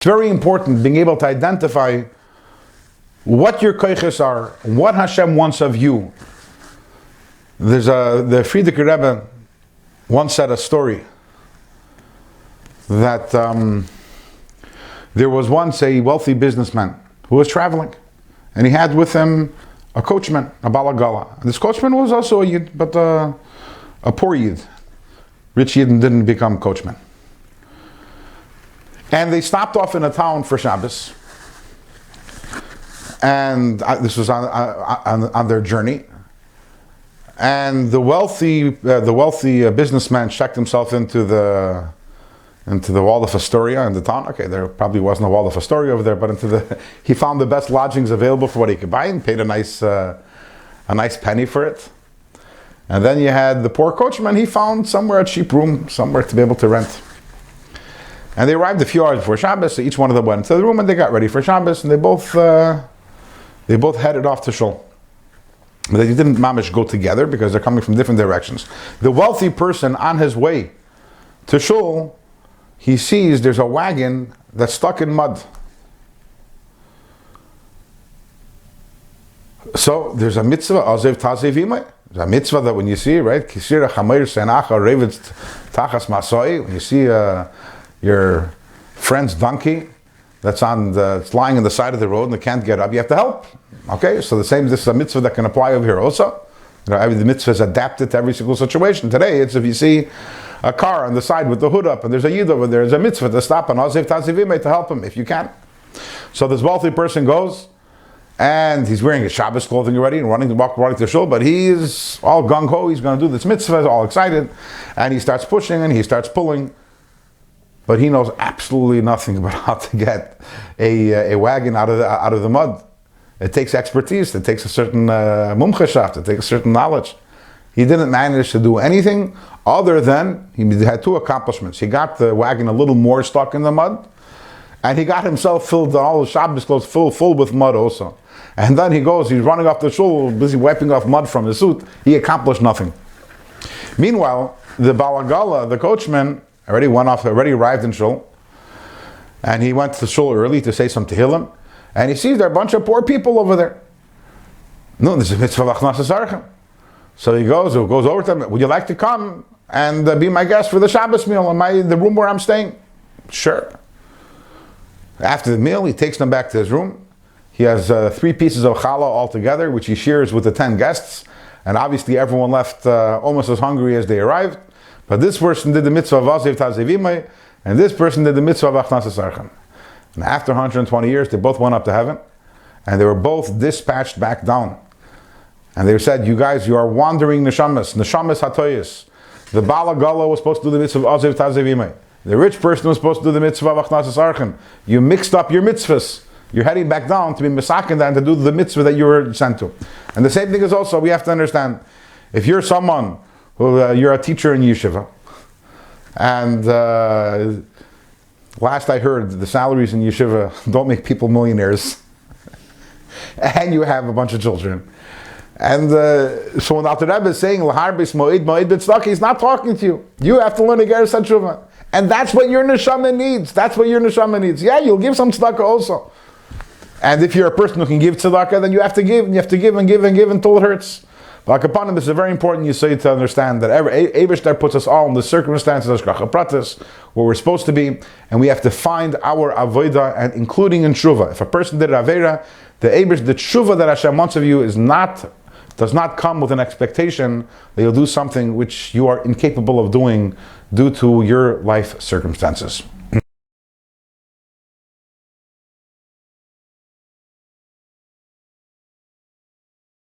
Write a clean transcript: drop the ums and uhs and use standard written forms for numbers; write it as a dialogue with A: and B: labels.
A: It's very important being able to identify what your koiches are, what Hashem wants of you. The Frierdiker Rebbe once said a story that there was once a wealthy businessman who was traveling, and he had with him a coachman, a balagala. This coachman was also a yid, but a poor yid. Rich yid didn't become coachman. And they stopped off in a town for Shabbos, and this was on their journey. And the wealthy businessman checked himself into the wall of Astoria in the town. Okay, there probably wasn't a wall of Astoria over there, but he found the best lodgings available for what he could buy and paid a nice penny for it. And then you had the poor coachman. He found somewhere a cheap room, somewhere to be able to rent. And they arrived a few hours before Shabbos, so each one of them went into the room and they got ready for Shabbos, and they both headed off to shul. But they didn't mamish go together because they're coming from different directions. The wealthy person on his way to shul, he sees there's a wagon that's stuck in mud. So there's a mitzvah, azev tazev imay. There's a mitzvah that when you see, right, kisira chameir senacha revet tachas masoi, when you see your friend's donkey that's lying on the side of the road and they can't get up, you have to help. Okay, so this is a mitzvah that can apply over here also. The mitzvah is adapted to every single situation. Today, it's if you see a car on the side with the hood up and there's a yid over there, there's a mitzvah to stop and azev tazivime to help him if you can. So this wealthy person goes and he's wearing his Shabbos clothing already and running to shul, but he's all gung-ho, he's going to do this mitzvah, all excited, and he starts pushing and he starts pulling. But he knows absolutely nothing about how to get a wagon out of the mud. It takes expertise. It takes a certain mumchashaft. It takes a certain knowledge. He didn't manage to do anything other than he had two accomplishments. He got the wagon a little more stuck in the mud, and he got himself filled, all the Shabbos clothes full with mud also. And then he's running off the shul, busy wiping off mud from his suit. He accomplished nothing. Meanwhile, the balagala, the coachman, already arrived in shul, and he went to shul early to say some tehillim, and he sees there are a bunch of poor people over there. No, this is mitzvah v'achnasas archem. So he goes over to them. Would you like to come and be my guest for the Shabbos meal in the room where I'm staying? Sure. After the meal, he takes them back to his room. He has 3 pieces of challah all together, which he shares with the 10 guests, and obviously everyone left almost as hungry as they arrived. But this person did the mitzvah of azev tazevimai, and this person did the mitzvah of achnasas archem. And after 120 years, they both went up to heaven, and they were both dispatched back down. And they said, you guys, you are wandering neshamas hatoyis. The balagala was supposed to do the mitzvah of azev tazevimai. The rich person was supposed to do the mitzvah of achnasas archem. You mixed up your mitzvahs. You're heading back down to be misaken and to do the mitzvah that you were sent to. And the same thing is also, we have to understand, if you're someone you're a teacher in yeshiva, and last I heard, the salaries in yeshiva don't make people millionaires, and you have a bunch of children. And so when Alter Rebbe is saying, L'harbis mo'id b'tzedakah, he's not talking to you. You have to learn a geras teshuvah. And that's what your neshama needs. Yeah, you'll give some tzedakah also. And if you're a person who can give tzedakah, then you have to give, and you have to give and give and give until it hurts. Like upon him, this is very important you say to understand that Eibishter puts us all in the circumstances of Shkacha Pratis, where we're supposed to be, and we have to find our avodah, and including in Shuvah. If a person did Aveira, the Shuvah that Hashem wants of you does not come with an expectation that you'll do something which you are incapable of doing due to your life circumstances.